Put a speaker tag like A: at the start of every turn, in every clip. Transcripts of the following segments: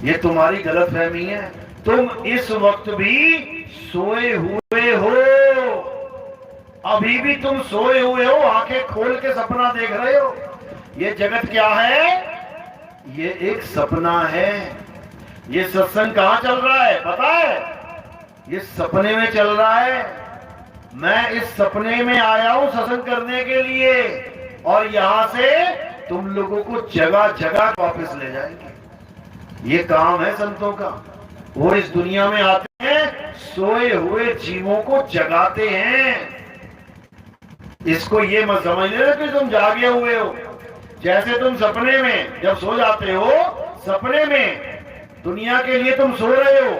A: ये तुम्हारी गलतफहमी है। तुम इस वक्त भी सोए हुए हो, अभी भी तुम सोए हुए हो, आंखें खोल के सपना देख रहे हो। ये जगत क्या है? ये एक सपना है। ये सत्संग कहां चल रहा है पता है? ये सपने में चल रहा है। मैं इस सपने में आया हूं सत्संग करने के लिए, और यहां से तुम लोगों को जगह जगह वापस ले जाएंगे। ये काम है संतों का। वो इस दुनिया में आते हैं, सोए हुए जीवों को जगाते हैं। इसको ये मत समझ लेना कि तुम जागे हुए हो। जैसे तुम सपने में जब सो जाते हो, सपने में दुनिया के लिए तुम सो रहे हो,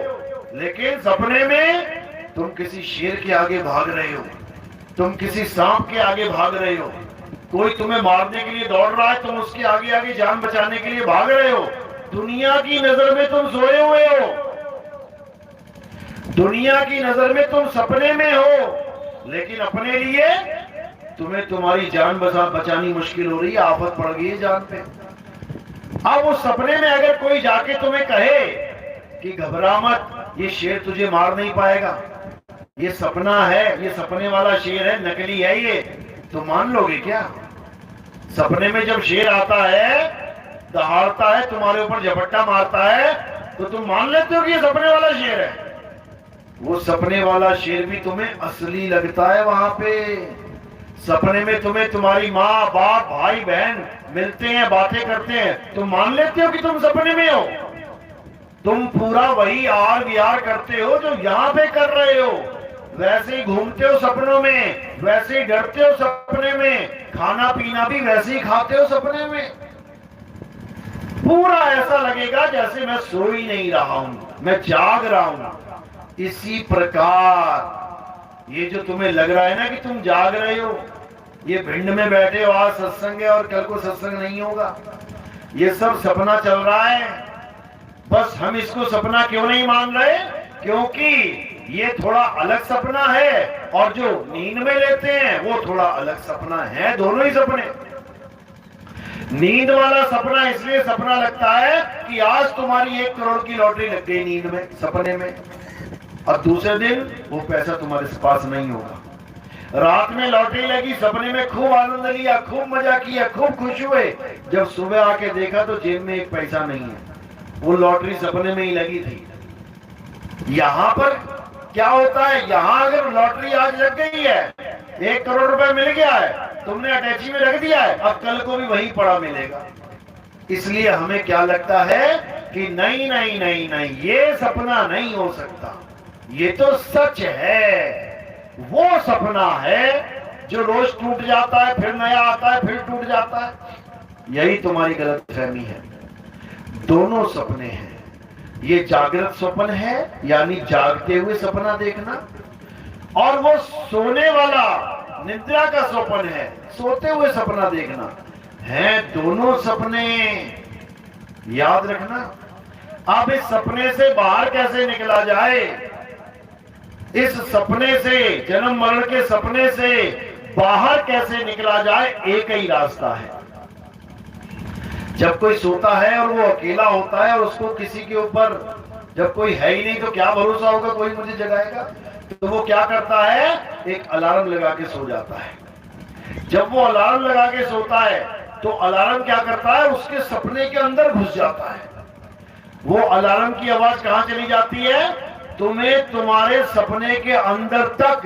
A: लेकिन सपने में तुम किसी शेर के आगे भाग रहे हो, तुम किसी सांप के आगे भाग रहे हो। कोई तुम्हें मारने के लिए दौड़ रहा है, तुम उसके आगे आगे जान बचाने के लिए भाग रहे हो। दुनिया की नजर में तुम सोए हुए हो, दुनिया की नजर में तुम सपने में हो, लेकिन अपने लिए तुम्हें तुम्हारी जान बचानी मुश्किल हो रही है, आफत पड़ गई है जान पे। अब उस सपने में अगर कोई जाके तुम्हें कहे कि घबरा मत, ये शेर तुझे मार नहीं पाएगा, ये सपना है, ये सपने वाला शेर है, नकली है ये, तो मान लोगे क्या? सपने में जब शेर आता है, दहाड़ता है, तुम्हारे ऊपर झपट्टा मारता है, तो तुम मान लेते हो कि ये सपने वाला शेर है। वो सपने वाला शेर भी तुम्हें असली लगता है। वहां पे सपने में तुम्हें तुम्हारी माँ बाप भाई बहन मिलते हैं, बातें करते हैं, तुम मान लेते हो कि तुम सपने में हो। तुम पूरा वही आर विहार करते हो जो यहाँ पे कर रहे हो, वैसे ही घूमते हो सपनों में, वैसे ही डरते हो सपने में, खाना पीना भी वैसे ही खाते हो सपने में। पूरा ऐसा लगेगा जैसे मैं सो ही नहीं रहा हूं, मैं जाग रहा हूं। इसी प्रकार ये जो तुम्हें लग रहा है ना कि तुम जाग रहे हो, ये भिंड में बैठे हो, आज सत्संग है और कल को सत्संग नहीं होगा, ये सब सपना चल रहा है। बस हम इसको सपना क्यों नहीं मान रहे? क्योंकि ये थोड़ा अलग सपना है, और जो नींद में लेते हैं वो थोड़ा अलग सपना है। दोनों ही सपने। नींद वाला सपना इसलिए सपना लगता है कि आज तुम्हारी 1 करोड़ की लॉटरी लग गई नींद में, सपने में, और दूसरे दिन वो पैसा तुम्हारे पास नहीं होगा। रात में लॉटरी लगी, सपने में खूब आनंद लिया, खूब मजा किया, खूब खुश हुए, जब सुबह आके देखा तो जेब में 1 पैसा नहीं है, वो लॉटरी सपने में ही लगी थी। यहां पर क्या होता है? यहां अगर लॉटरी आज लग गई है, 1 करोड़ रुपए मिल गया है, तुमने अटैची में रख दिया है, अब कल को भी वही पड़ा मिलेगा। इसलिए हमें क्या लगता है कि नहीं नहीं नहीं नहीं, ये सपना नहीं हो सकता, ये तो सच है। वो सपना है जो रोज टूट जाता है, फिर नया आता है, फिर टूट जाता है। यही तुम्हारी गलतफहमी है। दोनों सपने हैं। ये जागृत स्वप्न है, यानी जागते हुए सपना देखना, और वो सोने वाला निद्रा का स्वप्न है, सोते हुए सपना देखना है। दोनों सपने याद रखना। अब इस सपने से बाहर कैसे निकला जाए? इस सपने से, जन्म मरण के सपने से बाहर कैसे निकला जाए? एक ही रास्ता है। जब कोई सोता है और वो अकेला होता है और उसको किसी के ऊपर, जब कोई है ही नहीं तो क्या भरोसा होगा कोई मुझे जगाएगा, तो वो क्या करता है? एक अलार्म लगा के सो जाता है। जब वो अलार्म लगा के सोता है तो अलार्म क्या करता है? उसके सपने के अंदर घुस जाता है। वो अलार्म की आवाज कहां चली जाती है? तुम्हें तुम्हारे सपने के अंदर तक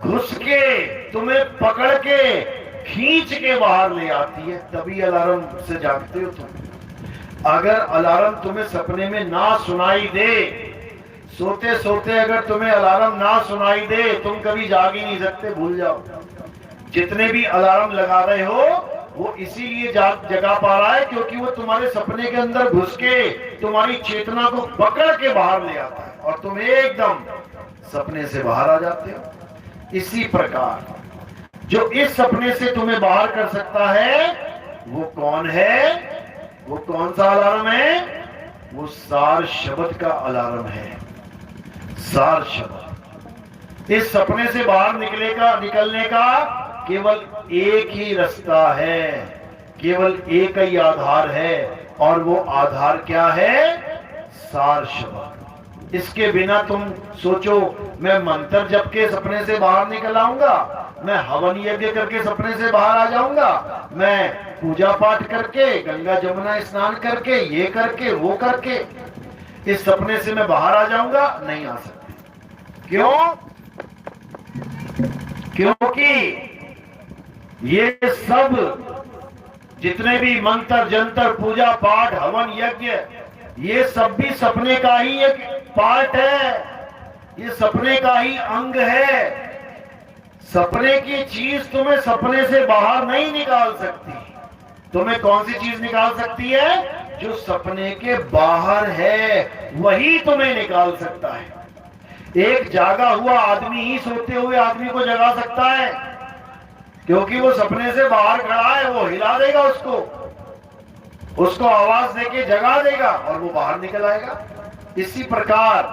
A: घुस के, तुम्हें पकड़ के, खींच के बाहर ले आती है, तभी अलार्म से जागते हो तुम। अगर अलार्म तुम्हें सपने में ना सुनाई दे, सोते सोते अगर तुम्हें अलार्म ना सुनाई दे, तुम कभी जाग ही नहीं सकते, भूल जाओ। जितने भी अलार्म लगा रहे हो वो इसीलिए जगा पा रहा है क्योंकि वो तुम्हारे सपने के अंदर घुस के तुम्हारी चेतना को पकड़ के बाहर ले आता है और तुम एकदम सपने से बाहर आ जाते हो। इसी प्रकार जो इस सपने से तुम्हें बाहर कर सकता है वो कौन है? वो कौन सा अलार्म है? वो सार शब्द का अलार्म है। सार शब्द। इस सपने से बाहर निकलने का केवल एक ही रास्ता है, केवल एक ही आधार है, और वो आधार क्या है? सार शब्द। इसके बिना तुम सोचो मैं मंत्र जप के सपने से बाहर निकल आऊंगा, मैं हवन यज्ञ करके सपने से बाहर आ जाऊंगा, मैं पूजा पाठ करके गंगा जमुना स्नान करके ये करके वो करके इस सपने से मैं बाहर आ जाऊंगा? नहीं आ सकते। क्यों? क्योंकि ये सब जितने भी मंत्र जंतर पूजा पाठ हवन यज्ञ ये सब भी सपने का ही एक पार्ट है, ये सपने का ही अंग है। सपने की चीज तुम्हें सपने से बाहर नहीं निकाल सकती। तुम्हें कौन सी चीज निकाल सकती है? जो सपने के बाहर है वही तुम्हें निकाल सकता है। एक जागा हुआ आदमी ही सोते हुए आदमी को जगा सकता है, क्योंकि वो सपने से बाहर खड़ा है, वो हिला देगा उसको आवाज देके जगा देगा और वो बाहर निकल आएगा। इसी प्रकार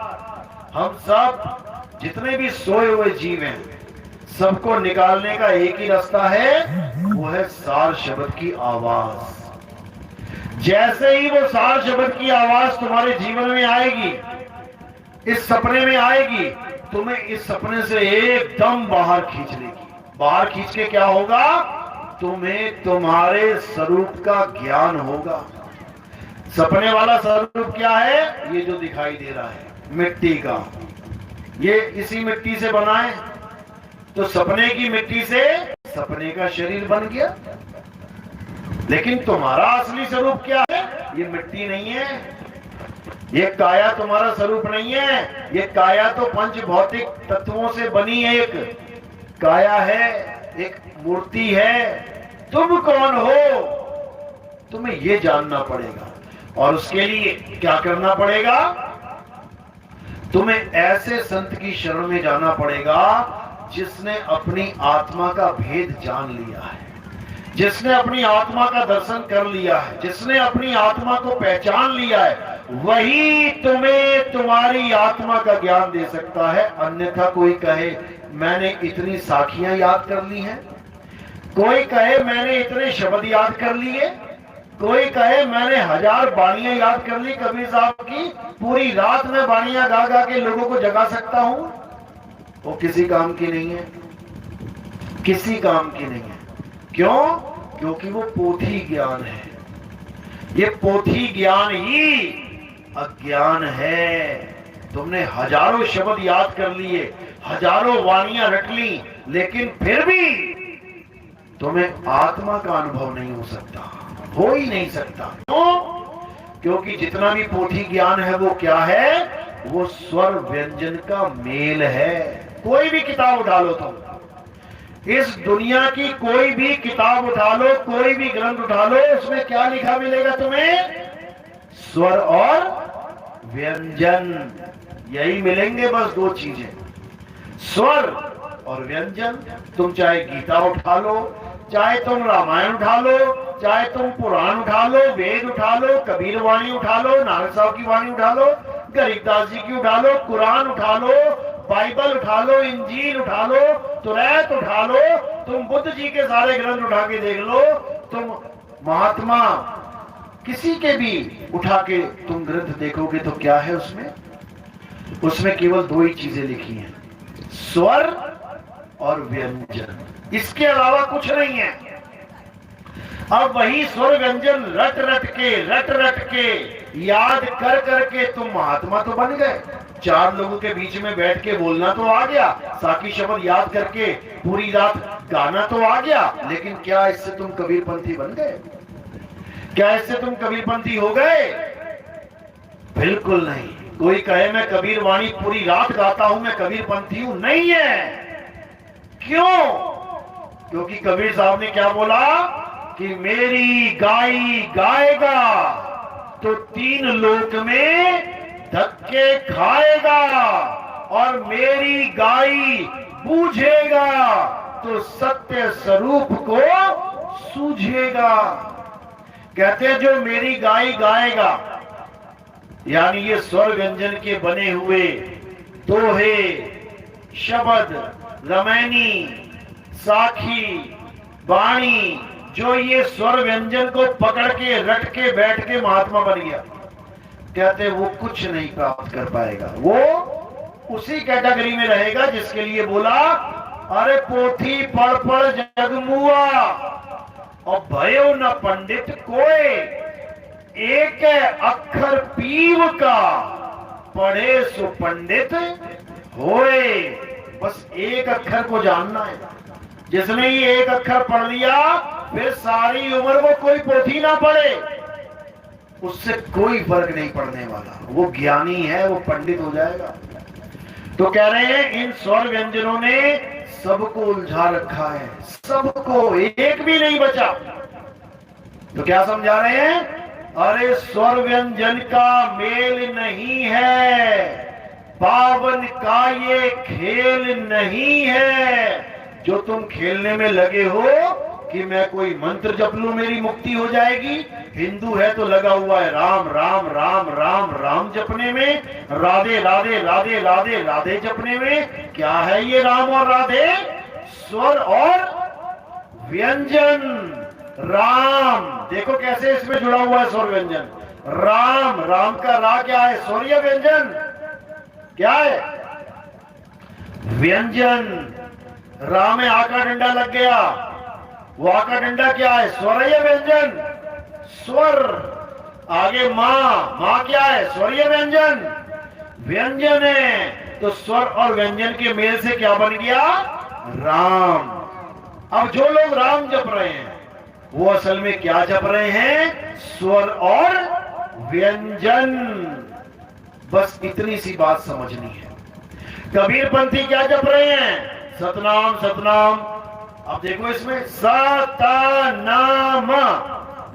A: हम सब जितने भी सोए हुए जीव हैं सबको निकालने का एक ही रास्ता है, वो है सार शब्द की आवाज। जैसे ही वो सार शब्द की आवाज तुम्हारे जीवन में आएगी, इस सपने में आएगी, तुम्हें इस सपने से एकदम बाहर खींच लेगी। बाहर खींच के क्या होगा? तुम्हें तुम्हारे स्वरूप का ज्ञान होगा। सपने वाला स्वरूप क्या है? ये जो दिखाई दे रहा है मिट्टी का, ये इसी मिट्टी से बना है, तो सपने की मिट्टी से सपने का शरीर बन गया। लेकिन तुम्हारा असली स्वरूप क्या है? ये मिट्टी नहीं है, ये काया तुम्हारा स्वरूप नहीं है। ये काया तो पंच भौतिक तत्वों से बनी एक काया है, एक मूर्ति है। तुम कौन हो? तुम्हें ये जानना पड़ेगा, और उसके लिए क्या करना पड़ेगा? तुम्हें ऐसे संत की शरण में जाना पड़ेगा जिसने अपनी आत्मा का भेद जान लिया है, जिसने अपनी आत्मा का दर्शन कर लिया है, जिसने अपनी आत्मा को पहचान लिया है। वही तुम्हें तुम्हारी आत्मा का ज्ञान दे सकता है। अन्यथा कोई कहे मैंने इतनी साखियां याद कर ली हैं, कोई कहे मैंने इतने शब्द याद कर लिए, कोई कहे मैंने 1000 बाणियां याद कर ली कबीर साहब की, पूरी रात में बाणियां गा गा के लोगों को जगा सकता हूं। वो किसी काम की नहीं है, किसी काम की नहीं है। क्यों? क्योंकि वो पोथी ज्ञान है। ये पोथी ज्ञान ही अज्ञान है। तुमने हजारों शब्द याद कर लिए, हजारों वाणियां रट ली, लेकिन फिर भी तुम्हें आत्मा का अनुभव नहीं हो सकता, हो ही नहीं सकता। क्यों? क्योंकि जितना भी पोथी ज्ञान है वो क्या है? वो स्वर व्यंजन का मेल है। कोई भी किताब उठा लो तुम, इस दुनिया की कोई भी किताब उठा लो, कोई भी ग्रंथ उठा लो, उसमें क्या लिखा मिलेगा तुम्हें? स्वर और व्यंजन, यही मिलेंगे, बस दो चीजें, स्वर और व्यंजन। तुम चाहे गीता उठा लो, चाहे तुम रामायण उठा लो, चाहे तुम पुराण उठा लो, वेद उठा लो, कबीर वाणी उठा लो, नानक साहब की वाणी उठा लो, गरीबदास जी की उठा लो, कुरान उठा लो, बाइबल उठा लो, इंजील उठा लो, तुरैत उठा लो, तुम बुद्ध जी के सारे ग्रंथ उठा के देख लो, तुम महात्मा किसी के भी उठा के तुम ग्रंथ देखोगे तो क्या है उसमें? उसमें केवल दो ही चीजें लिखी हैं, स्वर और व्यंजन, इसके अलावा कुछ नहीं है। अब वही स्वर व्यंजन रट रट के याद कर करके तुम महात्मा तो बन गए। 4 लोगों के बीच में बैठ के बोलना तो आ गया, साकी शब्द याद करके पूरी रात गाना तो आ गया, लेकिन क्या इससे तुम कबीरपंथी बन गए? क्या इससे तुम कबीरपंथी हो गए? बिल्कुल नहीं। कोई कहे मैं कबीर वाणी पूरी रात गाता हूं, मैं कबीरपंथी हूं, नहीं है। क्यों? क्योंकि कबीर साहब ने क्या बोला कि मेरी गाई गाएगा तो 3 लोक में धक्के खाएगा, और मेरी गाई बूझेगा तो सत्य स्वरूप को सूझेगा। कहते हैं जो मेरी गाई गाएगा, यानी ये स्वर व्यंजन के बने हुए दोहे, शब्द, रमैनी, साखी, वाणी, जो ये स्वर व्यंजन को पकड़ के रट के बैठ के महात्मा बन गया, कहते वो कुछ नहीं प्राप्त कर पाएगा, वो उसी कैटेगरी में रहेगा जिसके लिए बोला अरे पोथी पढ़ पढ़ जगमुआ और भयो न पंडित कोई, एक अक्षर पीव का पढ़े सो पंडित होए। बस एक अक्षर को जानना है, जिसने ये एक अक्षर पढ़ लिया फिर सारी उम्र वो कोई पोथी ना पढ़े, उससे कोई फर्क नहीं पड़ने वाला, वो ज्ञानी है, वो पंडित हो जाएगा। तो कह रहे हैं इन स्वर व्यंजनों ने सबको उलझा रखा है, सबको, एक भी नहीं बचा। तो क्या समझा रहे हैं? अरे स्वर व्यंजन का मेल नहीं है, पावन का ये खेल नहीं है जो तुम खेलने में लगे हो कि मैं कोई मंत्र जप लूं मेरी मुक्ति हो जाएगी। हिंदू है तो लगा हुआ है राम राम राम राम राम जपने में, राधे राधे राधे राधे राधे जपने में। क्या है ये राम और राधे? स्वर और व्यंजन। राम देखो कैसे इसमें जुड़ा हुआ है स्वर व्यंजन। राम, राम का रा क्या है? स्वर या व्यंजन? क्या है? व्यंजन। रा में आ का डंडा लग गया, वो आ का डंडा क्या है? स्वर या व्यंजन? स्वर। आगे मां, मां क्या है? स्वर या व्यंजन? व्यंजन है। तो स्वर और व्यंजन के मेल से क्या बन गया? राम। अब जो लोग राम जप रहे हैं वो असल में क्या जप रहे हैं? स्वर और व्यंजन। बस इतनी सी बात समझनी है। कबीरपंथी क्या जप रहे हैं? सतनाम सतनाम। अब देखो इसमें सतनाम,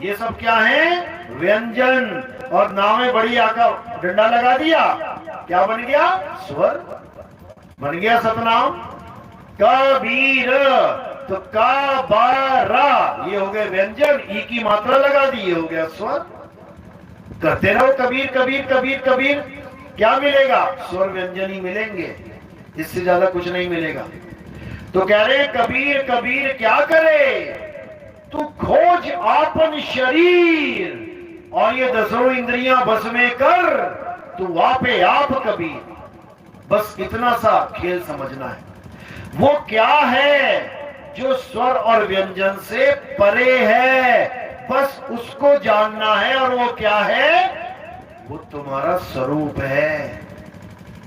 A: ये सब क्या है? व्यंजन। और नाम में बड़ी आका डंडा लगा दिया, क्या बन गया? स्वर बन गया सतनाम। कबीर तो काबारा, ये हो गए व्यंजन, ई की मात्रा लगा दी, ये हो गया स्वर। करते रहो कबीर कबीर कबीर कबीर, क्या मिलेगा? स्वर व्यंजन ही मिलेंगे, इससे ज्यादा कुछ नहीं मिलेगा। तो कह रहे कबीर कबीर क्या करे? तू खोज आपन शरीर और ये दसों इंद्रियां बस में कर, तू वापे आप कबीर। बस इतना सा खेल समझना है। वो क्या है जो स्वर और व्यंजन से परे है, बस उसको जानना है। और वो क्या है? वो तुम्हारा स्वरूप है,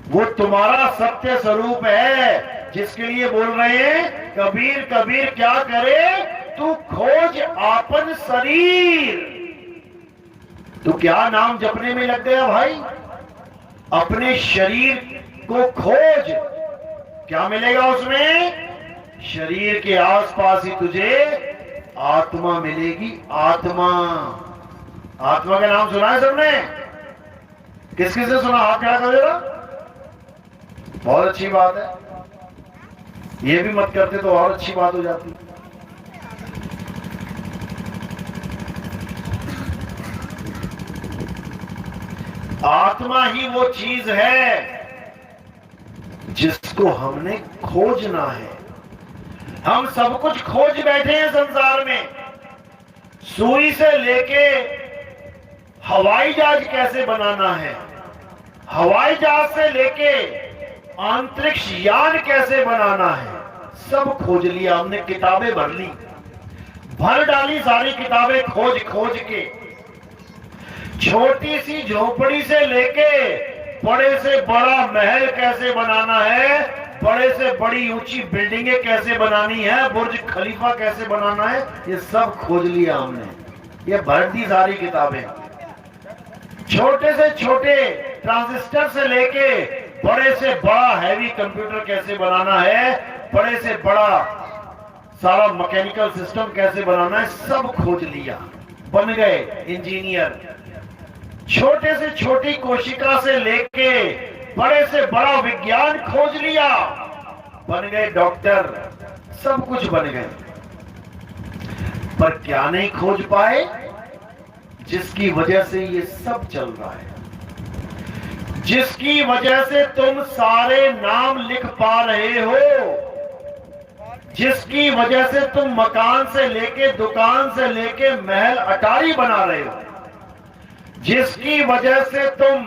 A: वो तुम्हारा सत्य स्वरूप है, जिसके लिए बोल रहे हैं कबीर कबीर क्या करे? तू खोज आपन शरीर। तो क्या नाम जपने में लग गया भाई? अपने शरीर को खोज। क्या मिलेगा उसमें? शरीर के आसपास ही तुझे आत्मा मिलेगी। आत्मा, आत्मा का नाम सुना है सबने? किस किस ने सुना? हाथ खड़ा कर जरा। बहुत अच्छी बात है, ये भी मत करते तो और अच्छी बात हो जाती। आत्मा ही वो चीज है जिसको हमने खोजना है। हम सब कुछ खोज बैठे हैं संसार में, सुई से लेके हवाई जहाज कैसे बनाना है, हवाई जहाज से लेके अंतरिक्ष यान कैसे बनाना है, सब खोज लिया हमने। किताबें भर ली, भर डाली सारी किताबें खोज खोज के। छोटी सी झोपड़ी से लेके बड़े से बड़ा महल कैसे बनाना है, बड़े से बड़ी ऊंची बिल्डिंगें कैसे बनानी है, बुर्ज खलीफा कैसे बनाना है, ये सब खोज लिया हमने। ये भर दी सारी किताबें। छोटे से छोटे ट्रांजिस्टर से लेके बड़े से बड़ा हैवी कंप्यूटर कैसे बनाना है, बड़े से बड़ा सारा मैकेनिकल सिस्टम कैसे बनाना है, सब खोज लिया। बन गए इंजीनियर। छोटे से छोटी कोशिका से लेके बड़े से बड़ा विज्ञान खोज लिया, बन गए डॉक्टर। सब कुछ बन गए, पर क्या नहीं खोज पाए जिसकी वजह से ये सब चल रहा है, जिसकी वजह से तुम सारे नाम लिख पा रहे हो, जिसकी वजह से तुम मकान से लेके दुकान से लेके महल अटारी बना रहे हो, जिसकी वजह से तुम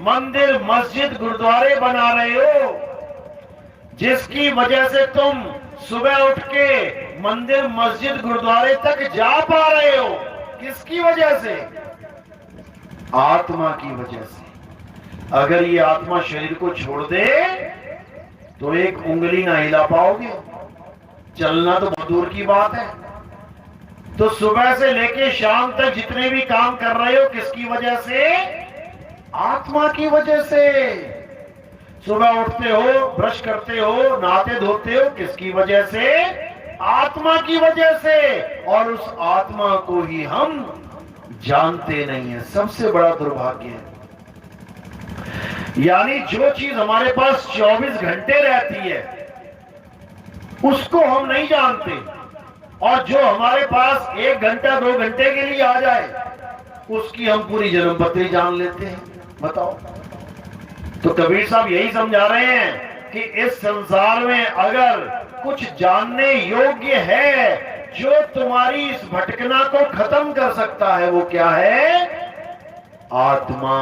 A: मंदिर मस्जिद गुरुद्वारे बना रहे हो, जिसकी वजह से तुम सुबह उठ के मंदिर मस्जिद गुरुद्वारे तक जा पा रहे हो, किसकी वजह से? आत्मा की वजह से। अगर ये आत्मा शरीर को छोड़ दे तो एक उंगली ना हिला पाओगे, चलना तो बहुत दूर की बात है। तो सुबह से लेके शाम तक जितने भी काम कर रहे हो, किसकी वजह से? आत्मा की वजह से। सुबह उठते हो, ब्रश करते हो, नहाते धोते हो, किसकी वजह से? आत्मा की वजह से। और उस आत्मा को ही हम जानते नहीं है, सबसे बड़ा दुर्भाग्य है। यानी जो चीज हमारे पास 24 घंटे रहती है उसको हम नहीं जानते, और जो हमारे पास 1 घंटा 2 घंटे के लिए आ जाए उसकी हम पूरी जन्मपत्री जान लेते हैं। बताओ। तो कबीर साहब यही समझा रहे हैं कि इस संसार में अगर कुछ जानने योग्य है जो तुम्हारी इस भटकना को खत्म कर सकता है, वो क्या है? आत्मा।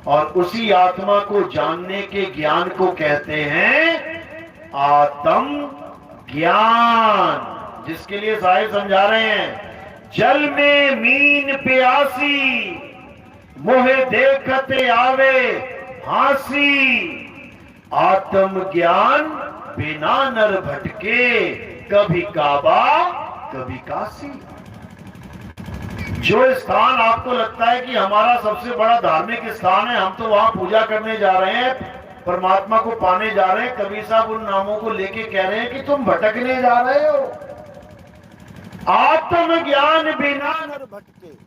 A: और उसी आत्मा को जानने के ज्ञान को कहते हैं आत्म ज्ञान, जिसके लिए साहिब समझा रहे हैं, जल में मीन प्यासी मोहे देखते आवे हासी, आत्म ज्ञान बिना नर भटके, कभी काबा कभी काशी। जो स्थान आपको लगता है कि हमारा सबसे बड़ा धार्मिक स्थान है, हम तो वहां पूजा करने जा रहे हैं, परमात्मा को पाने जा रहे हैं, कबीर साहब उन नामों को लेके कह रहे हैं कि तुम भटकने जा रहे हो। आत्म ज्ञान बिना नर भटके।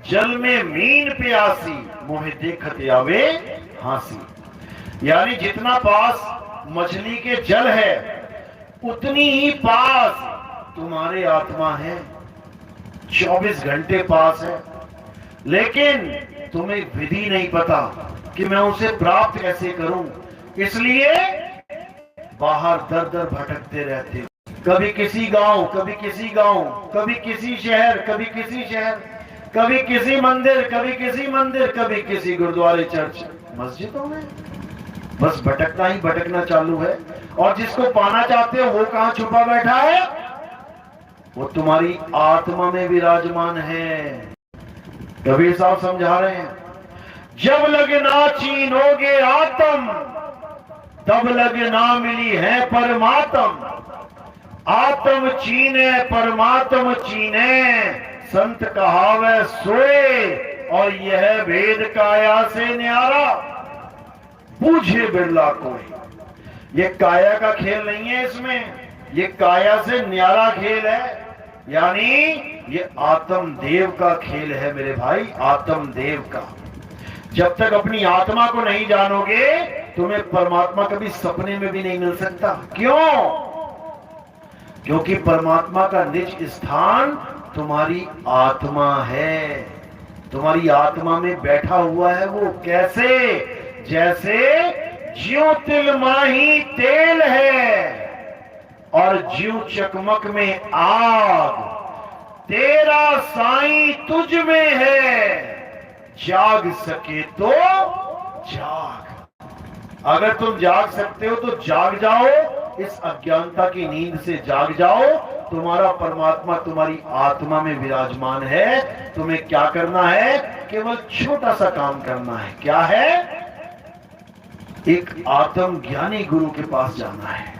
A: जल में मीन प्यासी मोहे देखते आवे हासी। यानी जितना पास मछली के जल है उतनी ही पास तुम्हारे आत्मा है, 24 घंटे पास है, लेकिन तुम्हें विधि नहीं पता कि मैं उसे प्राप्त कैसे करूं, इसलिए बाहर दर दर भटकते रहते हो। कभी किसी गांव, कभी किसी गांव, कभी किसी शहर, कभी किसी शहर, कभी किसी मंदिर, कभी किसी मंदिर, कभी किसी गुरुद्वारे, चर्च, मस्जिदों में, बस भटकना ही भटकना चालू है। और जिसको पाना चाहते हो वो कहां छुपा बैठा है? वो तुम्हारी आत्मा में विराजमान है। कबीर साहब समझा रहे हैं, जब लगना चीनोगे आत्म तब लगना मिली है परमात्म, आत्म चीने परमात्म चीने, संत कहावे सोए, और यह वेद काया से न्यारा, बूझे बिरला कोई। ये काया का खेल नहीं है, इसमें ये काया से न्यारा खेल है, यानी ये आत्म देव का खेल है मेरे भाई, आत्म देव का। जब तक अपनी आत्मा को नहीं जानोगे तुम्हें परमात्मा कभी सपने में भी नहीं मिल सकता। क्यों? क्योंकि परमात्मा का निज स्थान तुम्हारी आत्मा है, तुम्हारी आत्मा में बैठा हुआ है वो। कैसे? जैसे ज्यों तिल माही तेल है और ज्यों चकमक में आग, तेरा साईं तुझ में है, जाग सके तो जाग। अगर तुम जाग सकते हो तो जाग जाओ, इस अज्ञानता की नींद से जाग जाओ। तुम्हारा परमात्मा तुम्हारी आत्मा में विराजमान है। तुम्हें क्या करना है? केवल छोटा सा काम करना है। क्या है? एक आत्म ज्ञानी गुरु के पास जाना है।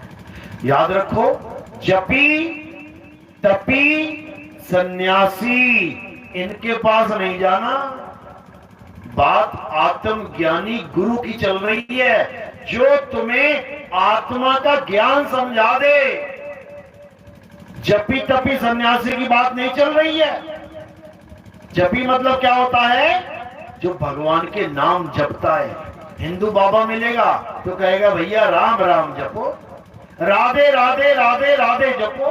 A: याद रखो, जपी तपी सन्यासी इनके पास नहीं जाना। बात आत्म ज्ञानी गुरु की चल रही है, जो तुम्हें आत्मा का ज्ञान समझा दे। जपी तपी सन्यासी की बात नहीं चल रही है। जपी मतलब क्या होता है? जो भगवान के नाम जपता है। हिंदू बाबा मिलेगा तो कहेगा भैया राम राम जपो, राधे राधे राधे राधे जपो,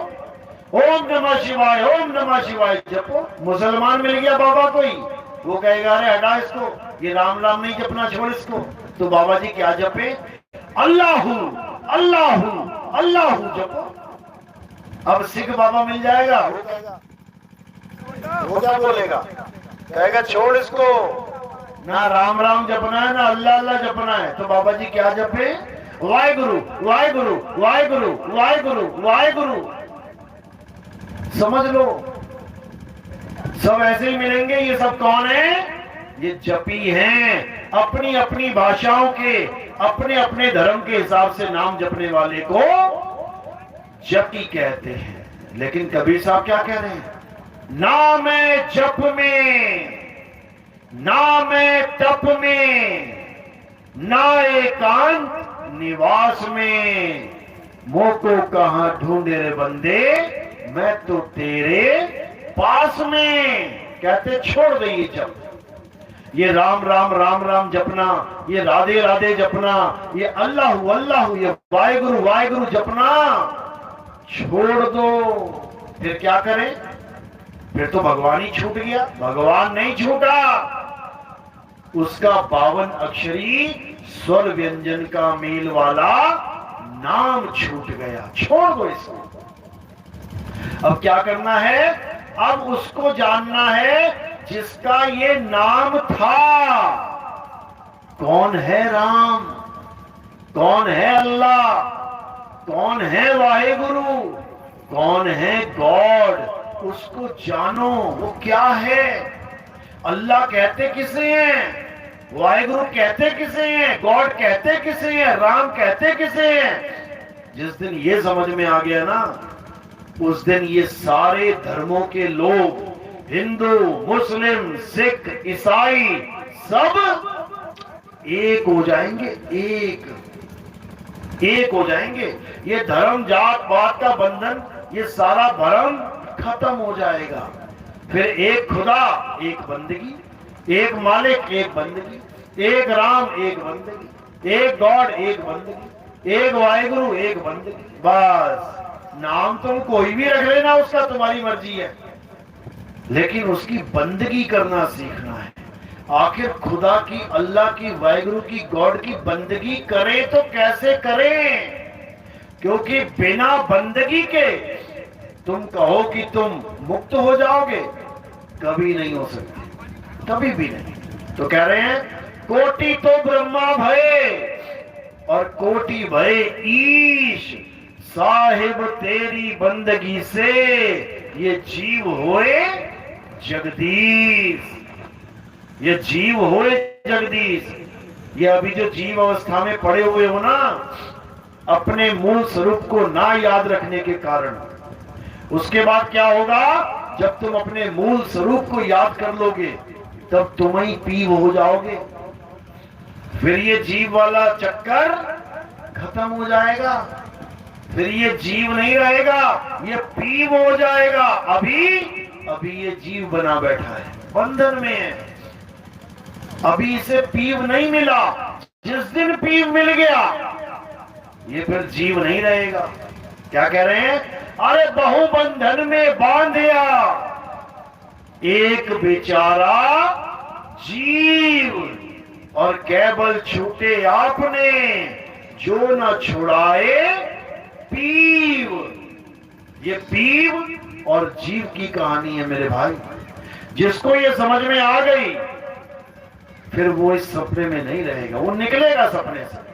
A: ओम नमः शिवाय ओम नमः शिवाय जपो। मुसलमान मिल गया बाबा कोई, वो कहेगा अरे हटा इसको, ये राम राम नहीं जपना, छोड़ इसको। तो बाबा जी क्या जपे? अल्लाहू अल्लाहू अल्लाहू जपो। अब सिख बाबा मिल जाएगा, वो क्या बोलेगा? कहेगा छोड़ इसको, ना राम राम जपना है ना अल्लाह अल्लाह जपना है। तो बाबा जी क्या जपे? वाहेगुरु वाहेगुरु वाहेगुरु वाहेगुरु वाहेगुरु। समझ लो, सब ऐसे ही मिलेंगे। ये सब कौन है? ये जपी हैं, अपनी अपनी भाषाओं के, अपने अपने धर्म के हिसाब से नाम जपने वाले को जपी कहते हैं। लेकिन कबीर साहब क्या कह रहे हैं? ना मैं जप में, ना मैं तप में, ना एकांत निवास में, मोको कहां ढूंढे रे बंदे, मैं तो तेरे पास में। कहते छोड़ दे ये जप, ये राम राम राम राम जपना, ये राधे राधे जपना, ये अल्लाह अल्लाह, ये वाहेगुरु वाहेगुरु जपना छोड़ दो। फिर क्या करें? फिर तो भगवान ही छूट गया। भगवान नहीं छूटा, उसका 52 अक्षरी स्वर व्यंजन का मेल वाला नाम छूट गया। छोड़ दो इसको। अब क्या करना है? अब उसको जानना है जिसका ये नाम था। कौन है राम, कौन है अल्लाह, कौन है वाहेगुरु, कौन है गॉड? उसको जानो, वो क्या है। अल्लाह कहते किसे हैं, वाहेगुरु कहते किसे हैं, गॉड कहते किसे हैं, राम कहते किसे हैं? जिस दिन ये समझ में आ गया ना, उस दिन ये सारे धर्मों के लोग, हिंदू मुस्लिम सिख ईसाई, सब एक हो जाएंगे। एक हो जाएंगे। ये धर्म जात पात का बंधन, ये सारा भरम खत्म हो जाएगा। फिर एक खुदा एक बंदगी, एक मालिक एक बंदगी, एक राम एक बंदगी, एक गॉड एक बंदगी, एक वाहेगुरु एक बंदगी। बस नाम तुम कोई भी रख लेना, उसका तुम्हारी मर्जी है, लेकिन उसकी बंदगी करना सीखना है। आखिर खुदा की, अल्लाह की, वाहेगुरु की, गॉड की बंदगी करें तो कैसे करें? क्योंकि बिना बंदगी के तुम कहो कि तुम मुक्त हो जाओगे, कभी नहीं हो सकते, कभी भी नहीं। तो कह रहे हैं कोटि तो ब्रह्मा भय और कोटि भय ईश, साहिब तेरी बंदगी से ये जीव होए जगदीश, ये जीव होए जगदीश। ये अभी जो जीव अवस्था में पड़े हुए हो ना, अपने मूल स्वरूप को ना याद रखने के कारण, उसके बाद क्या होगा? जब तुम अपने मूल स्वरूप को याद कर लोगे, तब तुम ही पीव हो जाओगे। फिर ये जीव वाला चक्कर खत्म हो जाएगा, फिर ये जीव नहीं रहेगा, ये पीव हो जाएगा। अभी ये जीव बना बैठा है, बंधन में है, अभी इसे पीव नहीं मिला। जिस दिन पीव मिल गया, ये फिर जीव नहीं रहेगा। क्या कह रहे हैं? अरे बहु बंधन में बांधिया एक बेचारा जीव, और केवल छूटे आपने जो न छुड़ाए पीव। ये पीव और जीव की कहानी है मेरे भाई। जिसको ये समझ में आ गई, फिर वो इस सपने में नहीं रहेगा, वो निकलेगा सपने से।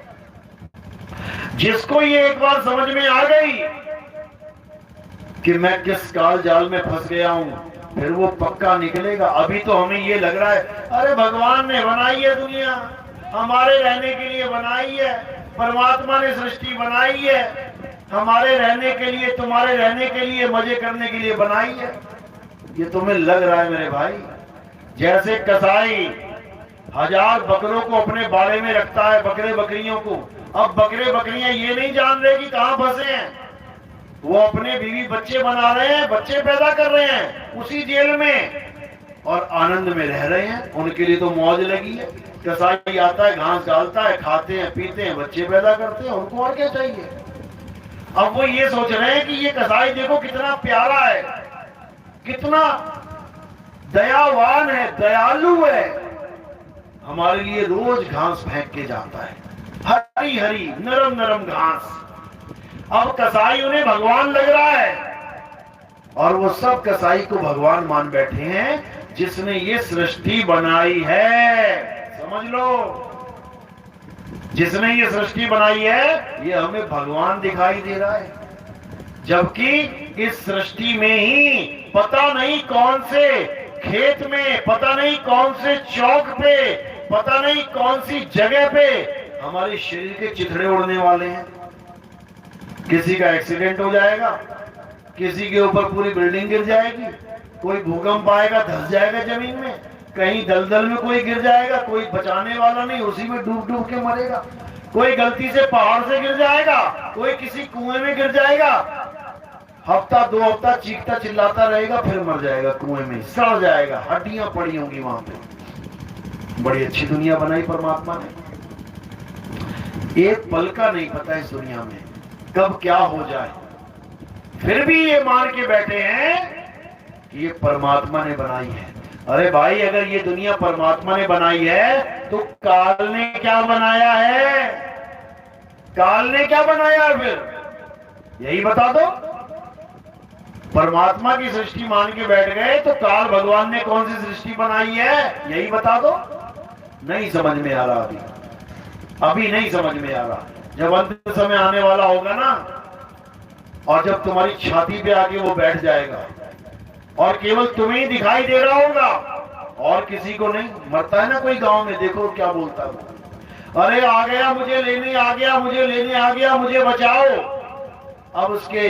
A: जिसको ये एक बार समझ में आ गई कि मैं किस काल जाल में फंस गया हूं, फिर वो पक्का निकलेगा। अभी तो हमें ये लग रहा है अरे भगवान ने बनाई है दुनिया, हमारे रहने के लिए बनाई है, परमात्मा ने सृष्टि बनाई है, हमारे रहने के लिए, तुम्हारे रहने के लिए, मजे करने के लिए बनाई है। ये तुम्हें लग रहा है मेरे भाई। जैसे कसाई 1000 बकरों को अपने बाड़े में रखता है, बकरे बकरियों को। अब बकरे बकरियां ये नहीं जान रहे कि कहां फंसे हैं, वो अपने बीवी बच्चे बना रहे हैं, बच्चे पैदा कर रहे हैं उसी जेल में, और आनंद में रह रहे हैं। उनके लिए तो मौज लगी है। कसाई आता है, घास डालता है, खाते हैं, पीते हैं, बच्चे पैदा करते हैं, उनको और क्या चाहिए। अब वो ये सोच रहे हैं कि ये कसाई देखो कितना प्यारा है, कितना दयावान है, दयालु है, हमारे लिए रोज घास फेंक के जाता है, हरी हरी नरम नरम घास। अब कसाई उन्हें भगवान लग रहा है, और वो सब कसाई को भगवान मान बैठे हैं जिसने ये सृष्टि बनाई है। समझ लो, जिसने ये सृष्टि बनाई है ये हमें भगवान दिखाई दे रहा है, जबकि इस सृष्टि में ही पता नहीं कौन से खेत में, पता नहीं कौन से चौक पे, पता नहीं कौन सी जगह पे हमारे शरीर के चिथड़े उड़ने वाले हैं। किसी का एक्सीडेंट हो जाएगा, किसी के ऊपर पूरी बिल्डिंग गिर जाएगी, कोई भूकंप आएगा धंस जाएगा जमीन में, कहीं दलदल में कोई गिर जाएगा, कोई बचाने वाला नहीं, उसी में डूब डूब के मरेगा। कोई गलती से पहाड़ से गिर जाएगा, कोई किसी कुएं में गिर जाएगा, हफ्ता 2 हफ्ता चीखता चिल्लाता रहेगा, फिर मर जाएगा, कुएं में सड़ जाएगा, हड्डियां पड़ी होंगी वहां पे। बड़ी अच्छी दुनिया बनाई परमात्मा ने। एक पल का नहीं पता इस दुनिया में कब क्या हो जाए, फिर भी ये मान के बैठे हैं कि ये परमात्मा ने बनाई है। अरे भाई, अगर ये दुनिया परमात्मा ने बनाई है तो काल ने क्या बनाया है? काल ने क्या बनाया है फिर? यही बता दो। परमात्मा की सृष्टि मान के बैठ गए तो काल भगवान ने कौन सी सृष्टि बनाई है? यही बता दो। नहीं समझ में आ रहा, अभी नहीं समझ में आ रहा। जब अंत समय आने वाला होगा ना, और जब तुम्हारी छाती पे आके वो बैठ जाएगा और केवल तुम्हें ही दिखाई दे रहा होगा और किसी को नहीं। मरता है ना कोई गांव में, देखो क्या बोलता है, अरे आ गया मुझे लेने, आ गया मुझे लेने, आ गया मुझे बचाओ। अब उसके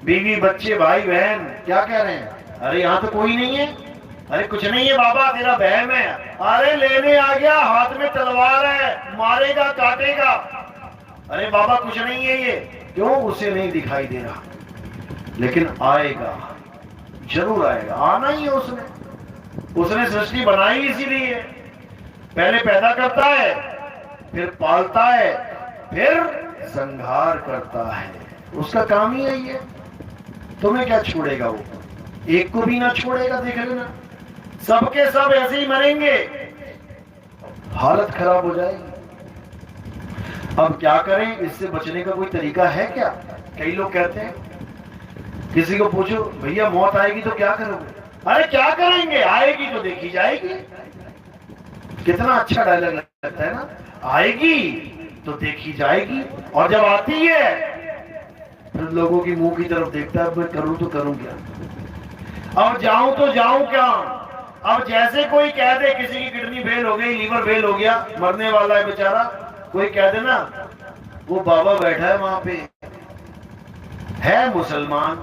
A: बीवी बच्चे भाई बहन क्या कह रहे हैं? अरे यहाँ तो कोई नहीं है। अरे कुछ नहीं है बाबा, तेरा बहन है। अरे लेने आ गया, हाथ में तलवार है, मारेगा काटेगा। अरे बाबा कुछ नहीं है ये। क्यों? उसे नहीं दिखाई दे रहा, लेकिन आएगा, जरूर आएगा। आना ही है उसने सृष्टि बनाई इसीलिए। पहले पैदा करता है, फिर पालता है, फिर संहार करता है। उसका काम ही यही है। तुम्हें क्या छोड़ेगा वो? एक को भी ना छोड़ेगा, देख लेना। सबके सब ऐसे ही मरेंगे, हालत खराब हो जाएगी। अब क्या करें? इससे बचने का कोई तरीका है क्या? कई लोग कहते हैं, किसी को पूछो भैया मौत आएगी तो क्या करोगे? अरे क्या करेंगे, आएगी तो देखी जाएगी। कितना अच्छा डायलॉग लगता है ना, आएगी तो देखी जाएगी। और जब आती है फिर लोगों की मुंह की तरफ देखता है, मैं करूं तो करूं क्या, अब जाऊं तो जाऊं क्या। अब जैसे कोई कह दे किसी की किडनी फेल हो गई, लीवर फेल हो गया, मरने वाला है बेचारा, कोई कह दे ना, वो बाबा बैठा है वहां पे, है मुसलमान,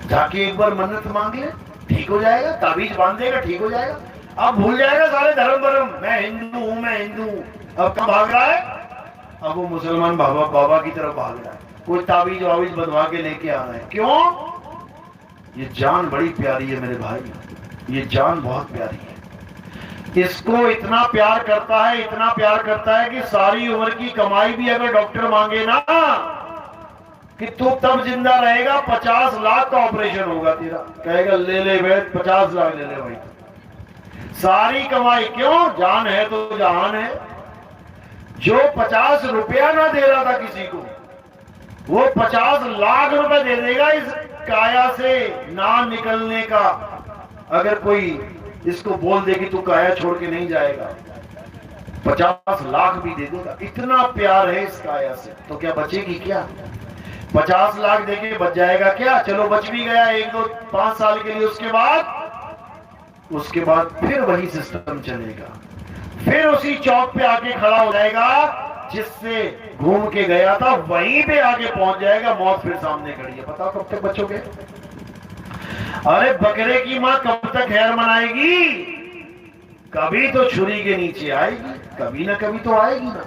A: जाके एक बार मन्नत मांग ले, ठीक हो जाएगा, ताबीज बांध देगा, ठीक हो जाएगा। अब भूल जाएगा सारे धर्म भरम, मैं हिंदू हूं, मैं हिंदू हूं। अब कहां भाग रहा है? अब वो मुसलमान बाबा की तरफ भाग रहा है, कोई ताबीज वाबीज बंधवा के लेके आ रहा है। क्यों? ये जान बड़ी प्यारी है मेरे भाई, ये जान बहुत प्यारी है। इसको इतना प्यार करता है, इतना प्यार करता है कि सारी उम्र की कमाई भी अगर डॉक्टर मांगे ना कि तू तब जिंदा रहेगा, 50 लाख का ऑपरेशन होगा तेरा, कहेगा ले ले भाई 50 लाख ले ले भाई, सारी कमाई। क्यों? जान है तो जहान है। जो 50 रुपया ना दे रहा था किसी को, वो 50 लाख रुपए दे देगा इस काया से ना निकलने का। अगर कोई इसको बोल दे कि तू काया छोड़ के नहीं जाएगा, 50 लाख भी दे देगा। इतना प्यार है इस काया से, तो क्या बचेगी क्या? 50 लाख देके बच जाएगा क्या? चलो बच भी गया 1-2-5 साल के लिए, उसके बाद फिर वही सिस्टम चलेगा, फिर उसी चौक पे आके खड़ा हो जाएगा जिससे घूम के गया था, वहीं पे आके पहुंच जाएगा, मौत फिर सामने खड़ी है। बताओ कब तक बचोगे? अरे बकरे की मां कब तक खैर मनाएगी? कभी तो छुरी के नीचे आएगी, कभी ना कभी तो आएगी ना।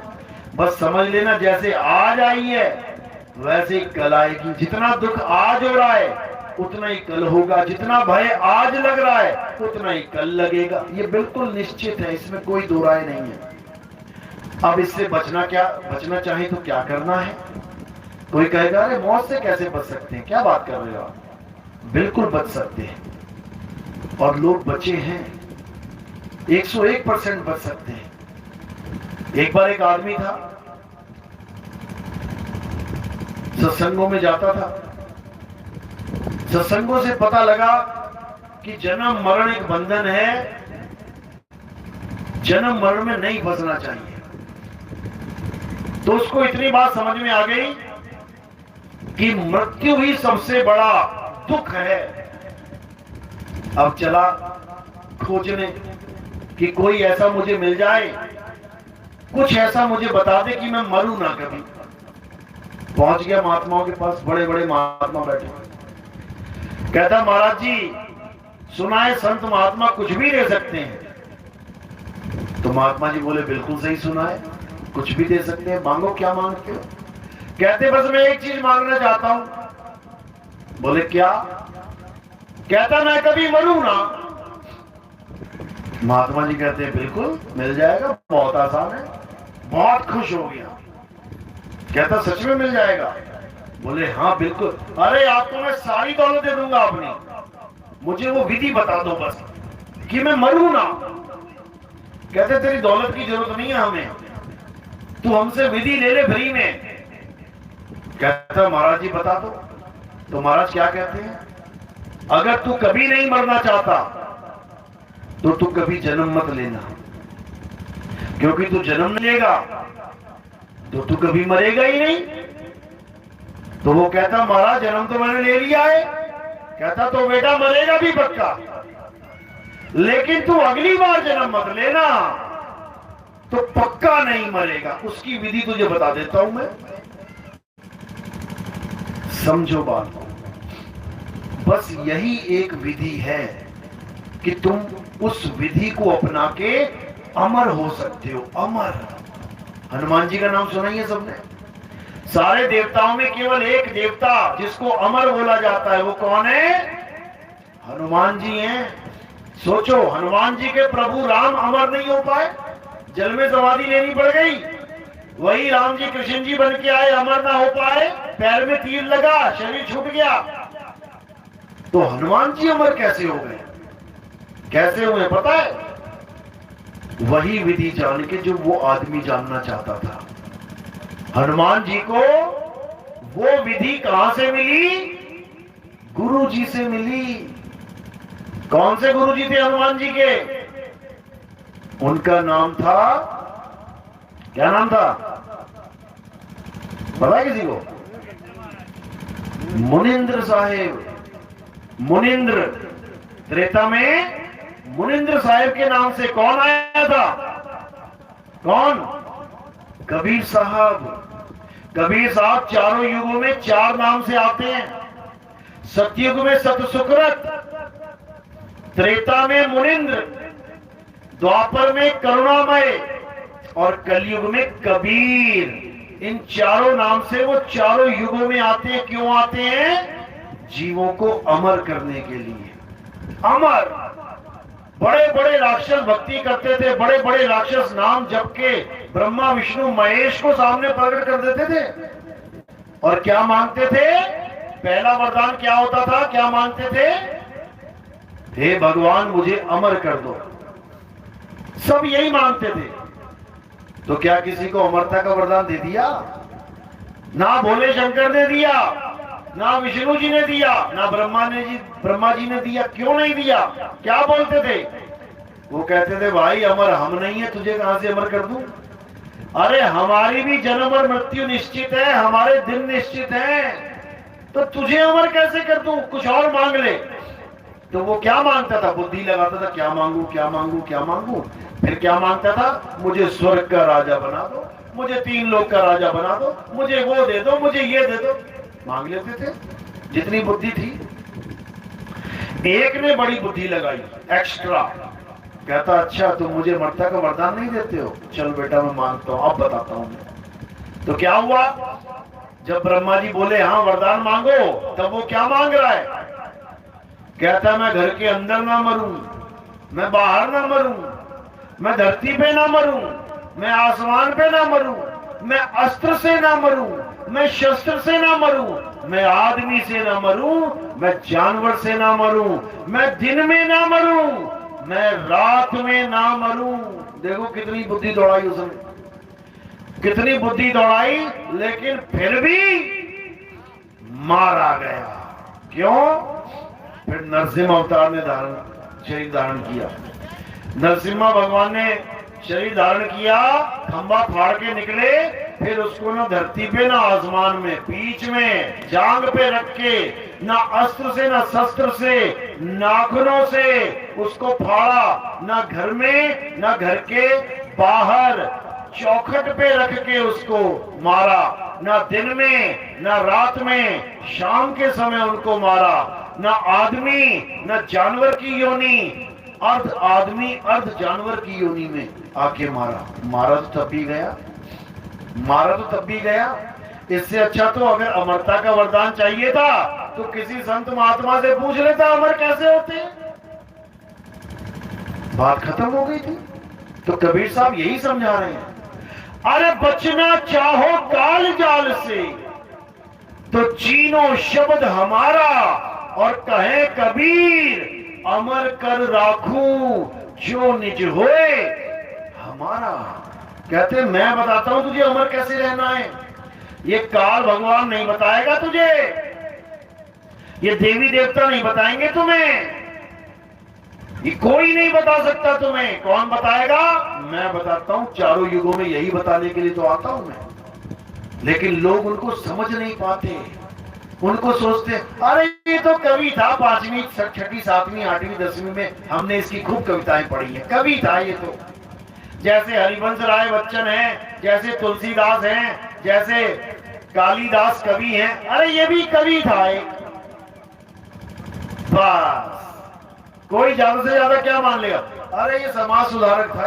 A: बस समझ लेना, जैसे आज आई है वैसे ही कल आएगी। जितना दुख आज हो रहा है उतना ही कल होगा, जितना भय आज लग रहा है उतना ही कल लगेगा। ये बिल्कुल निश्चित है, इसमें कोई दो राय नहीं है। अब इससे बचना चाहे तो क्या करना है? कोई कहेगा अरे मौत से कैसे बच सकते हैं, क्या बात कर रहे हो आप? बिल्कुल बच सकते हैं, और लोग बचे हैं, 101% बच सकते हैं। एक बार एक आदमी था, सत्संगों में जाता था, सत्संगों से पता लगा कि जन्म मरण एक बंधन है, जन्म मरण में नहीं फंसना चाहिए। तो उसको इतनी बात समझ में आ गई कि मृत्यु ही सबसे बड़ा दुख है। अब चला खोजने कि कोई ऐसा मुझे मिल जाए, कुछ ऐसा मुझे बता दे कि मैं मरूं ना कभी। पहुंच गया महात्माओं के पास, बड़े बड़े महात्मा बैठे। कहता महाराज जी सुना है संत महात्मा कुछ भी दे सकते हैं। तो महात्मा जी बोले बिल्कुल सही सुना है, कुछ भी दे सकते हैं, मांगो क्या मांगते हो। कहते बस मैं एक चीज मांगना चाहता हूं। बोले क्या। कहता मैं कभी मरूं ना। महात्मा जी कहते हैं बिल्कुल मिल जाएगा, बहुत आसान है। बहुत खुश हो गया। कहता सच में मिल जाएगा। बोले हाँ बिल्कुल। अरे आपको मैं सारी दौलत दे दूंगा अपनी, मुझे वो विधि बता दो बस कि मैं मरूं ना। कहते तेरी दौलत की जरूरत नहीं है हमें, तू हमसे विधि ले ले फ्री में। कहता महाराज जी बता दो। तो महाराज क्या कहते हैं, अगर तू कभी नहीं मरना चाहता तो तू कभी जन्म मत लेना, क्योंकि तू जन्म लेगा तो तू कभी मरेगा ही नहीं। तो वो कहता महाराज जन्म तो मैंने ले लिया है। कहता तो बेटा मरेगा भी पक्का, लेकिन तू अगली बार जन्म मत लेना तो पक्का नहीं मरेगा। उसकी विधि तुझे बता देता हूं मैं, समझो बात को। बस यही एक विधि है कि तुम उस विधि को अपना के अमर हो सकते हो। अमर, हनुमान जी का नाम सुना ही है सबने। सारे देवताओं में केवल एक देवता जिसको अमर बोला जाता है, वो कौन है? हनुमान जी हैं। सोचो हनुमान जी के प्रभु राम अमर नहीं हो पाए, जल में समाधि लेनी पड़ गई। वही राम जी कृष्ण जी बन के आए, अमर ना हो पाए, पैर में तीर लगा, शरीर छूट गया। तो हनुमान जी अमर कैसे हो गए? कैसे हुए पता है? वही विधि जान के जो वो आदमी जानना चाहता था। हनुमान जी को वो विधि कहां से मिली? गुरु जी से मिली। कौन से गुरु जी थे हनुमान जी के? उनका नाम था, क्या नाम था पता है किसी को? मुनिंद्र साहेब। मुनिंद्र, त्रेता में मुनिंद्र साहेब के नाम से कौन आया था? कौन? कबीर साहब। कबीर साहब चारों युगों में चार नाम से आते हैं। सतयुग में सत सुकृत, त्रेता में मुनिंद्र, द्वापर में करुणामय और कलयुग में कबीर। इन चारों नाम से वो चारों युगों में आते हैं। क्यों आते हैं? जीवों को अमर करने के लिए। अमर। बड़े बड़े राक्षस भक्ति करते थे, बड़े बड़े राक्षस नाम जप के ब्रह्मा विष्णु महेश को सामने प्रकट कर देते थे। और क्या मांगते थे? पहला वरदान क्या होता था? क्या मांगते थे? हे भगवान मुझे अमर कर दो। सब यही मांगते थे। तो क्या किसी को अमरता का वरदान दे दिया? ना भोले शंकर ने दिया, ना विष्णु जी ने दिया, ना ब्रह्मा जी ने दिया। क्यों नहीं दिया? क्या बोलते थे? वो कहते थे भाई अमर हम नहीं है, तुझे कहां से अमर कर दूं? अरे हमारी भी जन्म और मृत्यु निश्चित है, हमारे दिन निश्चित हैं, तो तुझे अमर कैसे कर दूं? कुछ और मांग ले। तो वो क्या मांगता था? बुद्धि लगाता था, क्या मांगू क्या मांगू क्या मांगू। फिर क्या मांगता था? मुझे स्वर्ग का राजा बना दो, मुझे 3 लोक का राजा बना दो, मुझे वो दे दो, मुझे ये दे दो। मांग लेते थे जितनी बुद्धि थी। एक ने बड़ी बुद्धि लगाई, एक्स्ट्रा। कहता अच्छा तुम मुझे मरता का वरदान नहीं देते हो, चल बेटा मैं मांगता हूं, अब बताता हूं मैं। तो क्या हुआ? जब ब्रह्मा जी बोले हाँ वरदान मांगो, तब वो क्या मांग रहा है? कहता मैं घर के अंदर ना मरूं, मैं बाहर ना मरूं, मैं धरती पे ना मरूं, मैं आसमान पे ना मरूं, मैं अस्त्र से ना मरूं, मैं शस्त्र से ना मरूं, मैं आदमी से ना मरूं, मैं जानवर से ना मरूं, मैं दिन में ना मरूं, मैं रात में ना मरूं। देखो कितनी बुद्धि दौड़ाई उसने, कितनी बुद्धि दौड़ाई, लेकिन फिर भी मारा गया। क्यों? फिर नरसिम्हा अवतार ने शरीर धारण किया। नरसिम्हा भगवान ने शरीर धारण किया, खंबा फाड़ के निकले, फिर उसको ना धरती पे ना आसमान में, बीच में जांग पे रख के, ना अस्त्र से ना शस्त्र से, नाखूनों से उसको फाड़ा, ना घर में ना घर के बाहर, चौखट पे रख के उसको मारा, ना दिन में ना रात में, शाम के समय उनको मारा, ना आदमी ना जानवर की योनि, अर्ध आदमी अर्ध जानवर की योनि में आके मारा। मारा तो तब भी गया, मारा तो तब भी गया। इससे अच्छा तो अगर अमरता का वरदान चाहिए था तो किसी संत महात्मा से पूछ लेता अमर कैसे होते, बात खत्म हो गई थी। तो कबीर साहब यही समझा रहे हैं, अरे बचना चाहो काल जाल से तो चीनो शब्द हमारा, और कहे कबीर अमर कर राखूं जो निज होए हमारा। कहते मैं बताता हूं तुझे अमर कैसे रहना है, ये काल भगवान नहीं बताएगा तुझे, ये देवी देवता नहीं बताएंगे तुम्हें, ये कोई नहीं बता सकता तुम्हें। कौन बताएगा? मैं बताता हूं। चारों युगों में यही बताने के लिए तो आता हूं मैं, लेकिन लोग उनको समझ नहीं पाते। उनको सोचते अरे ये तो कवि था, 5वीं 6वीं 7वीं 8वीं 10वीं में हमने इसकी खूब कविताएं पढ़ी हैं, कवि था ये तो। जैसे हरिवंश राय बच्चन हैं, जैसे तुलसीदास हैं, जैसे कालिदास कवि हैं, अरे ये भी कवि था एक। बस कोई ज्यादा से ज्यादा क्या मान लेगा, अरे ये समाज सुधारक था,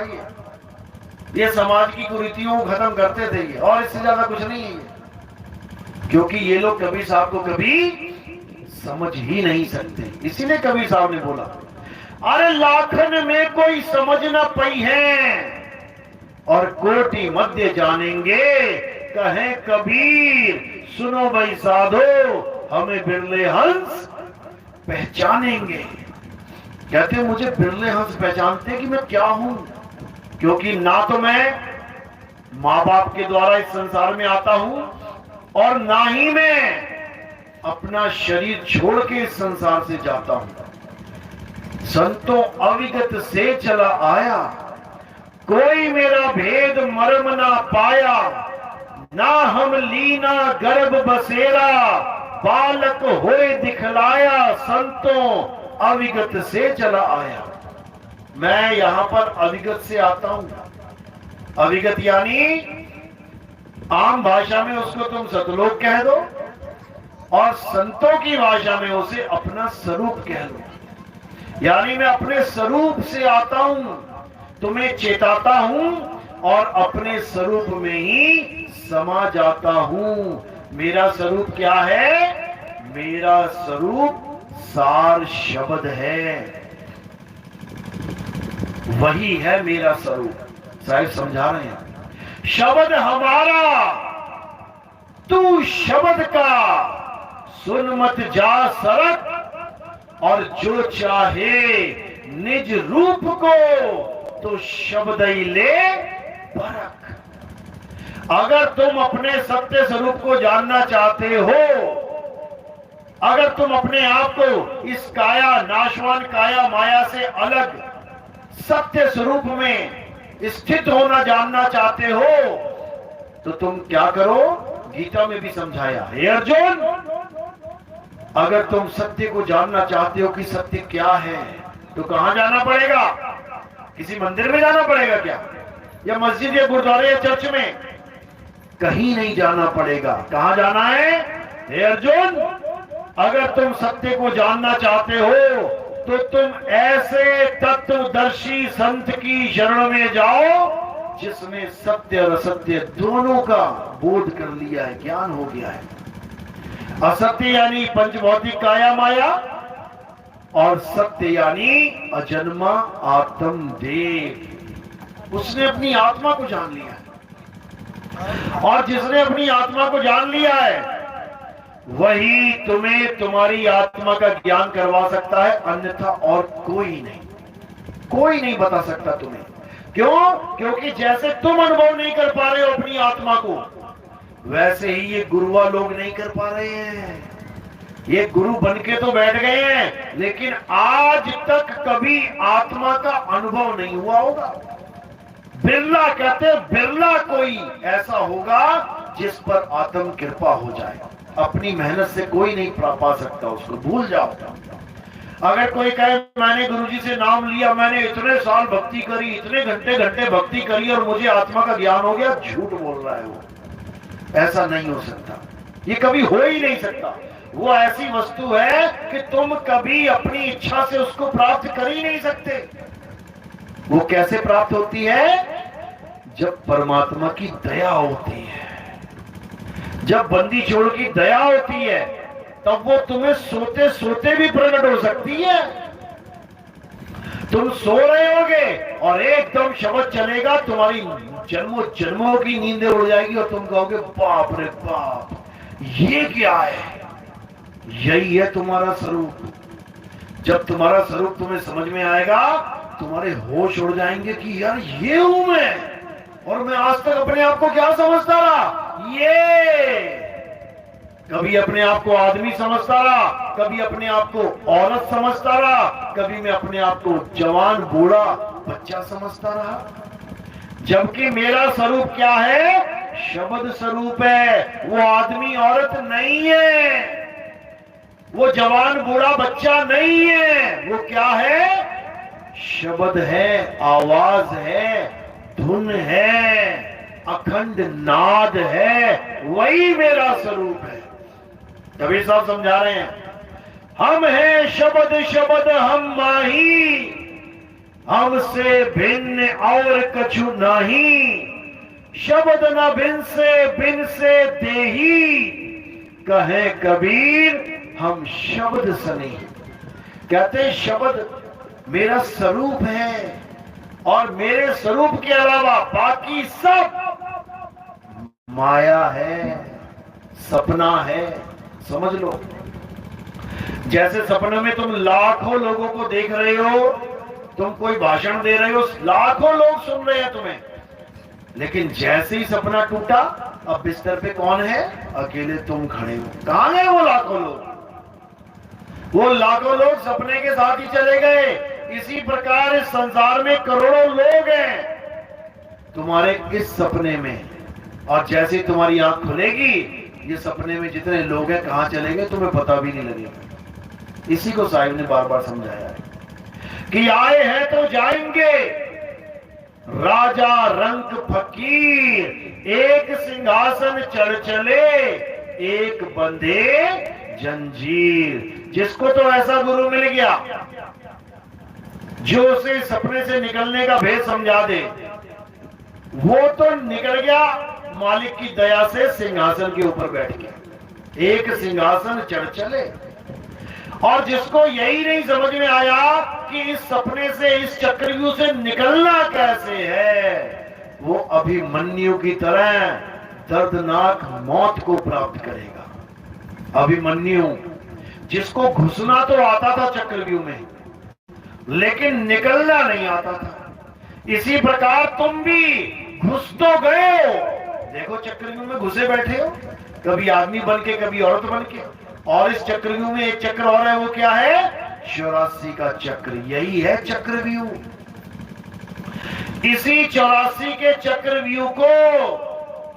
A: ये समाज की कुरीतियों को खत्म करते थे ये, और इससे ज्यादा कुछ नहीं है ये। क्योंकि ये लोग कबीर साहब को कभी समझ ही नहीं सकते। इसीलिए कबीर साहब ने बोला, अरे लाखन में कोई समझ न पई है और कोटि मध्य जानेंगे, कहे कबीर सुनो भाई साधो हमें बिरले हंस पहचानेंगे। कहते मुझे बिरले हंस पहचानते कि मैं क्या हूं, क्योंकि ना तो मैं मां बाप के द्वारा इस संसार में आता हूं, और ना ही मैं अपना शरीर छोड़ के इस संसार से जाता हूं। संतों अविगत से चला आया, कोई मेरा भेद मर्म ना पाया, ना हम लीना गर्भ बसेरा, बालक होए दिखलाया, संतों अविगत से चला आया। मैं यहां पर अविगत से आता हूं। अविगत यानी आम भाषा में उसको तुम सतलोक कह दो, और संतों की भाषा में उसे अपना स्वरूप कह लो। यानी मैं अपने स्वरूप से आता हूं, तुम्हें चेताता हूं, और अपने स्वरूप में ही समा जाता हूं। मेरा स्वरूप क्या है? मेरा स्वरूप सार शब्द है, वही है मेरा स्वरूप। साहिब समझा रहे हैं, शब्द हमारा तू शब्द का, सुन मत जा सरक, और जो चाहे निज रूप को तो शब्द ही ले परख। अगर तुम अपने सत्य स्वरूप को जानना चाहते हो, अगर तुम अपने आप को इस काया नाशवान काया माया से अलग सत्य स्वरूप में स्थित होना जानना चाहते हो, तो तुम क्या करो? गीता में भी समझाया, हे अर्जुन, अगर तुम सत्य को जानना चाहते हो कि सत्य क्या है, तो कहां जाना पड़ेगा? किसी मंदिर में जाना पड़ेगा क्या, या मस्जिद या गुरुद्वारे या चर्च में? कहीं नहीं जाना पड़ेगा। कहां जाना है? हे अर्जुन, अगर तुम सत्य को जानना चाहते हो तो तुम ऐसे तत्वदर्शी संत की शरण में जाओ जिसने सत्य और असत्य दोनों का बोध कर लिया है, ज्ञान हो गया है। असत्य यानी पंचभौतिक काया माया, और सत्य यानी अजन्मा आत्म देव। उसने अपनी आत्मा को जान लिया है, और जिसने अपनी आत्मा को जान लिया है वही तुम्हें तुम्हारी आत्मा का ज्ञान करवा सकता है, अन्यथा और कोई नहीं बता सकता तुम्हें। क्यों? क्योंकि जैसे तुम अनुभव नहीं कर पा रहे हो अपनी आत्मा को, वैसे ही ये गुरुआ लोग नहीं कर पा रहे हैं। ये गुरु बन के तो बैठ गए हैं, लेकिन आज तक कभी आत्मा का अनुभव नहीं हुआ होगा। बिरला कहते, बिरला कोई ऐसा होगा जिस पर आत्म कृपा हो जाए। अपनी मेहनत से कोई नहीं पा सकता उसको, भूल जाओ। अगर कोई कहे मैंने गुरुजी से नाम लिया, मैंने इतने साल भक्ति करी, इतने घंटे घंटे भक्ति करी और मुझे आत्मा का ज्ञान हो गया, झूठ बोल रहा है वो। ऐसा नहीं हो सकता, ये कभी हो ही नहीं सकता। वो ऐसी वस्तु है कि तुम कभी अपनी इच्छा से उसको प्राप्त कर ही नहीं सकते। वो कैसे प्राप्त होती है? जब परमात्मा की दया होती है, जब बंदी छोड़ की दया होती है, तब वो तुम्हें सोते सोते भी प्रकट हो सकती है। तुम सो रहे होगे और एकदम शब्द चलेगा, तुम्हारी जन्मों जन्मों की नींदें उड़ जाएगी और तुम कहोगे बाप रे बाप, ये क्या है? यही है तुम्हारा स्वरूप। जब तुम्हारा स्वरूप तुम्हें समझ में आएगा, तुम्हारे होश उड़ जाएंगे कि यार ये हूं मैं, और मैं आज तक अपने आप को क्या समझता रहा? ये कभी अपने आप को आदमी समझता रहा, कभी अपने आप को औरत समझता रहा, कभी मैं अपने आप को जवान बूढ़ा बच्चा समझता रहा। जबकि मेरा स्वरूप क्या है? शब्द स्वरूप है। वो आदमी औरत नहीं है, वो जवान बूढ़ा बच्चा नहीं है। वो क्या है? शब्द है, आवाज है, धुन है, अखंड नाद है। वही मेरा स्वरूप है। कबीर साहब समझा रहे हैं, हम हैं शब्द शब्द हम माही, हमसे भिन्न और कछु नहीं। शब्द न बिन से देही, कहे कबीर हम शब्द सनी। कहते हैं शब्द मेरा स्वरूप है, और मेरे स्वरूप के अलावा बाकी सब माया है, सपना है। समझ लो, जैसे सपने में तुम लाखों लोगों को देख रहे हो, तुम कोई भाषण दे रहे हो, लाखों लोग सुन रहे हैं तुम्हें, लेकिन जैसे ही सपना टूटा, अब बिस्तर पे कौन है? अकेले तुम खड़े हो। कहां गए वो लाखों लोग? वो लाखों लोग सपने के साथ ही चले गए। इसी प्रकार इस संसार में करोड़ों लोग हैं तुम्हारे इस सपने में, और जैसे तुम्हारी आंख खुलेगी, ये सपने में जितने लोग हैं कहां चले गए तुम्हें पता भी नहीं लगेगा। इसी को साहिब ने बार बार समझाया है कि आए हैं तो जाएंगे, राजा रंक फकीर, एक सिंहासन चढ़ चले, एक बंधे जंजीर। जिसको तो ऐसा गुरु मिल गया जो उसे सपने से निकलने का भेद समझा दे, वो तो निकल गया मालिक की दया से सिंहासन के ऊपर बैठ गया, एक सिंहासन चढ़ चले। और जिसको यही नहीं समझ में आया कि इस सपने से, इस चक्रव्यूह से निकलना कैसे है, वो अभिमन्यु की तरह दर्दनाक मौत को प्राप्त करेगा। अभिमन्यु जिसको घुसना तो आता था चक्रव्यूह में, लेकिन निकलना नहीं आता था। इसी प्रकार तुम भी घुस तो गए हो, देखो चक्रव्यूह में घुसे बैठे हो, कभी आदमी बन के, कभी औरत बन के। और इस चक्रव्यूह में एक चक्र और है, वो क्या है? 84 का चक्र। यही है चक्रव्यूह। इसी 84 के चक्रव्यूह को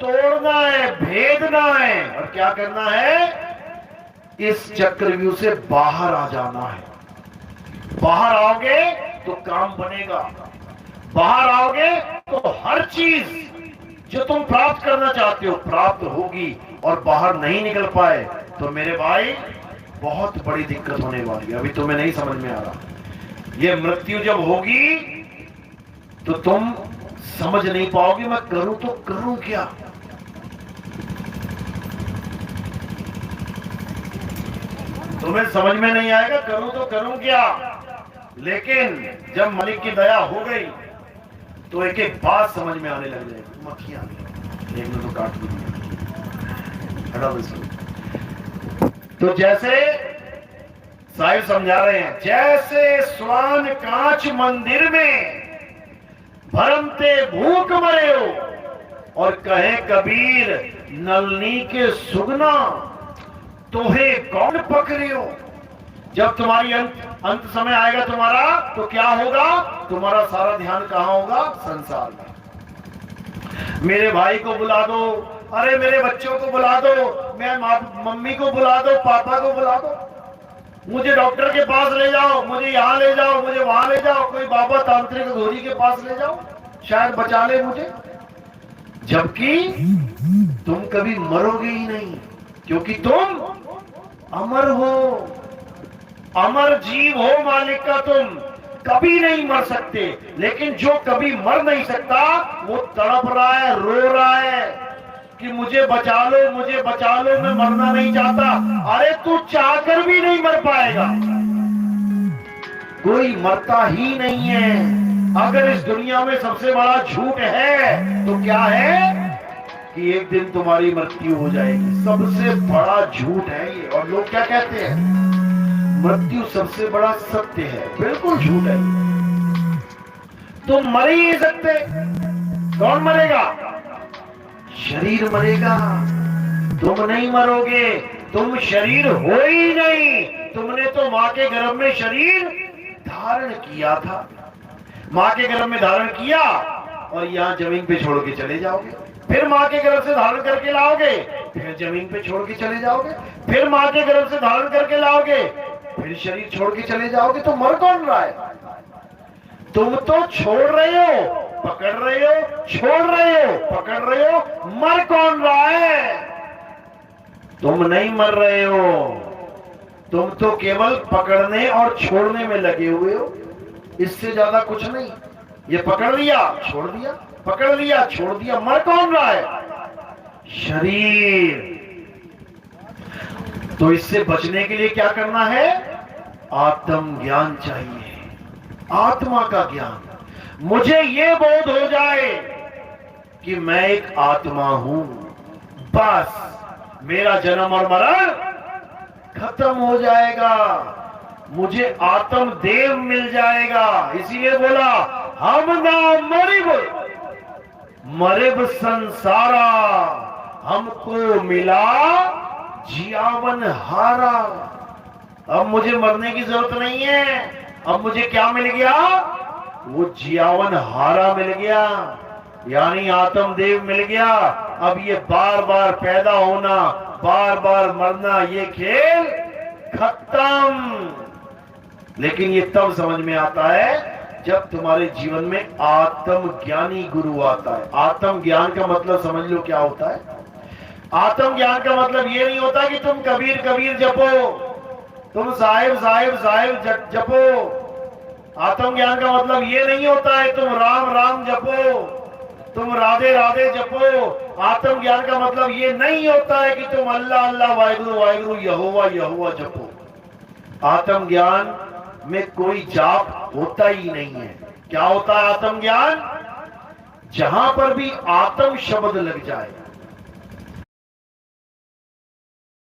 A: तोड़ना है, भेदना है, और क्या करना है? इस चक्रव्यूह से बाहर आ जाना है। बाहर आओगे तो काम बनेगा, बाहर आओगे तो हर चीज जो तुम प्राप्त करना चाहते हो प्राप्त होगी। और बाहर नहीं निकल पाए तो मेरे भाई बहुत बड़ी दिक्कत होने वाली है। अभी तुम्हें नहीं समझ में आ रहा। ये मृत्यु जब होगी तो तुम समझ नहीं पाओगे मैं करूं तो करूं क्या। तुम्हें समझ में नहीं आएगा करूं तो करूं क्या। लेकिन जब मालिक की दया हो गई तो एक एक बात समझ में आने लग जाएगी। मक्खियां एक तो काट दी, हटा दो। तो जैसे साहिब समझा रहे हैं, जैसे स्वान कांच मंदिर में भरमते भूख मरे हो, और कहे कबीर नलनी के सुगना तुम्हें कौन पकड़े हो। जब तुम्हारी अंत समय आएगा तुम्हारा, तो क्या होगा, तुम्हारा सारा ध्यान कहां होगा, संसार में। मेरे भाई को बुला दो, अरे मेरे बच्चों को बुला दो, मैं मम्मी को बुला दो, पापा को बुला दो, मुझे डॉक्टर के पास ले जाओ, मुझे यहां ले जाओ, मुझे वहां ले जाओ, कोई बाबा तांत्रिक घोरी के पास ले जाओ, शायद बचा ले मुझे। जबकि तुम कभी मरोगे ही नहीं, क्योंकि तुम अमर हो, अमर जीव हो मालिक का, तुम कभी नहीं मर सकते। लेकिन जो कभी मर नहीं सकता वो तड़प रहा है, रो रहा है कि मुझे बचा लो, मुझे बचा लो, मैं मरना नहीं चाहता। अरे तू चाहकर भी नहीं मर पाएगा, कोई मरता ही नहीं है। अगर इस दुनिया में सबसे बड़ा झूठ है तो क्या है, कि एक दिन तुम्हारी मृत्यु हो जाएगी। सबसे बड़ा झूठ है ये। और लोग क्या कहते हैं, मृत्यु सबसे बड़ा सत्य है। बिल्कुल झूठ है। तुम मर ही नहीं सकते। कौन मरेगा, शरीर मरेगा, तुम नहीं मरोगे। तुम शरीर हो ही नहीं, तुमने तो मां के गर्भ में शरीर धारण किया था, मां के गर्भ में धारण किया और यहां जमीन पे छोड़ के चले जाओगे। फिर मां के गर्भ से धारण करके लाओगे, फिर जमीन पे छोड़ के चले जाओगे, फिर मां के गर्भ से धारण करके लाओगे, फिर शरीर छोड़ के चले जाओगे। तो मर कौन रहा है, तुम तो छोड़ रहे हो, पकड़ रहे हो, छोड़ रहे हो, पकड़ रहे हो। मर कौन रहा है, तुम नहीं मर रहे हो, तुम तो केवल पकड़ने और छोड़ने में लगे हुए हो। इससे ज्यादा कुछ नहीं। ये पकड़ लिया, छोड़ दिया, पकड़ लिया, छोड़ दिया। मर कौन रहा है, शरीर। तो इससे बचने के लिए क्या करना है, आत्म ज्ञान चाहिए, आत्मा का ज्ञान। मुझे ये बोध हो जाए कि मैं एक आत्मा हूं, बस मेरा जन्म और मरण खत्म हो जाएगा, मुझे आत्म देव मिल जाएगा। इसीलिए बोला, हम ना मरिब मरिब संसारा, हमको मिला जियावन हारा। अब मुझे मरने की जरूरत नहीं है। अब मुझे क्या मिल गया, वो जियावन हारा मिल गया, यानी आत्म देव मिल गया। अब ये बार बार पैदा होना, बार बार मरना, ये खेल खत्म। लेकिन ये तब समझ में आता है जब तुम्हारे जीवन में आत्म ज्ञानी गुरु आता है। आत्म ज्ञान का मतलब समझ लो क्या होता है। आत्म ज्ञान का मतलब ये नहीं होता कि तुम कबीर कबीर जपो, तुम साहिब साहिब साहिब जपो। आत्म ज्ञान का मतलब ये नहीं होता है तुम राम राम जपो, तुम राधे राधे जपो। आत्म ज्ञान का मतलब ये नहीं होता है कि तुम अल्लाह अल्लाह वाहिगुरु वाहिगुरु यहोवा यहोवा जपो। आत्म ज्ञान में कोई जाप होता ही नहीं है। क्या होता है आत्म ज्ञान, जहां पर भी आत्म शब्द लग जाए,